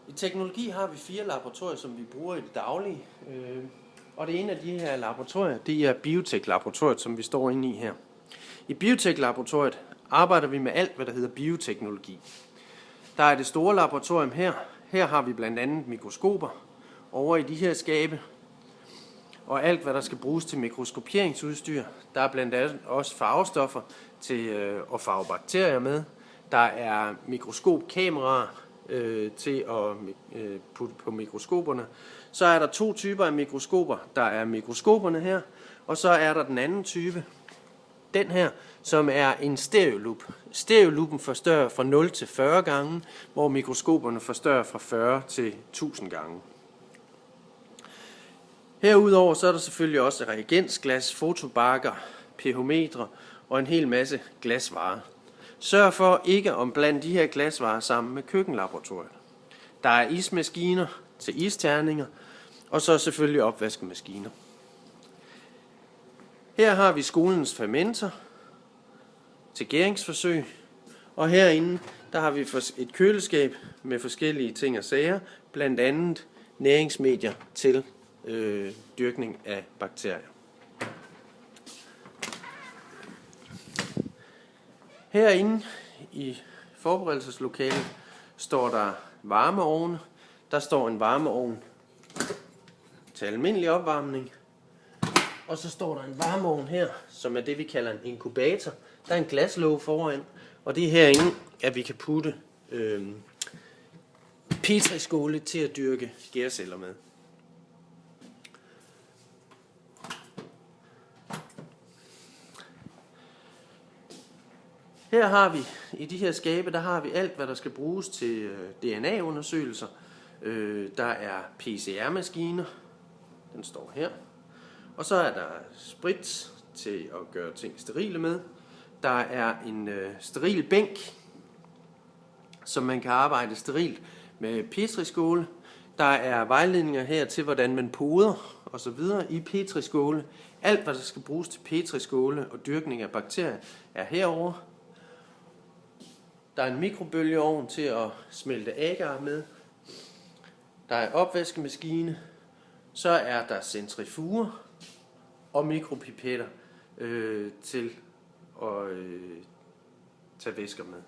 I teknologi har vi 4 laboratorier, som vi bruger i det daglige. Og det ene af de her laboratorier, det er Biotek-laboratoriet, som vi står inde i her. I Biotek-laboratoriet arbejder vi med alt, hvad der hedder bioteknologi. Der er det store laboratorium her. Her har vi blandt andet mikroskoper over i de her skabe. Og alt, hvad der skal bruges til mikroskopieringsudstyr. Der er blandt andet også farvestoffer til at farve bakterier med. Der er mikroskopkameraer til at putte på mikroskoperne. Så er der 2 typer af mikroskoper. Der er mikroskoperne her, og så er der den anden type, den her, som er en stereolup. Stereolupen forstørrer fra 0 til 40 gange, hvor mikroskoperne forstørrer fra 40 til 1000 gange. Herudover så er der selvfølgelig også reagensglas, fotobakker, pH-metre og en hel masse glasvarer. Sørg for ikke at blande de her glasvarer sammen med køkkenlaboratoriet. Der er ismaskiner til isterninger, og så selvfølgelig opvaskemaskiner. Her har vi skolens fermenter til gæringsforsøg, og herinde der har vi et køleskab med forskellige ting og sager, blandt andet næringsmedier til dyrkning af bakterier. Herinde i forberedelseslokalet står der varmeovne. Der står en varmeovn til almindelig opvarmning. Og så står der en varmeovn her, som er det vi kalder en inkubator. Der er en glaslåge foran, og det er herinde, at vi kan putte petriskåle til at dyrke gærceller med. Her har vi, i de her skabe, der har vi alt, hvad der skal bruges til DNA-undersøgelser. Der er PCR-maskiner, den står her. Og så er der sprit til at gøre ting sterile med. Der er en steril bænk, som man kan arbejde sterilt med petriskåle. Der er vejledninger her til, hvordan man poder osv. i petriskåle. Alt, hvad der skal bruges til petriskåle og dyrkning af bakterier, er herovre. Der er en mikrobølgeovn til at smelte agar med. Der er opvaskemaskine. Så er der centrifuger og mikropipetter til at tage væsker med.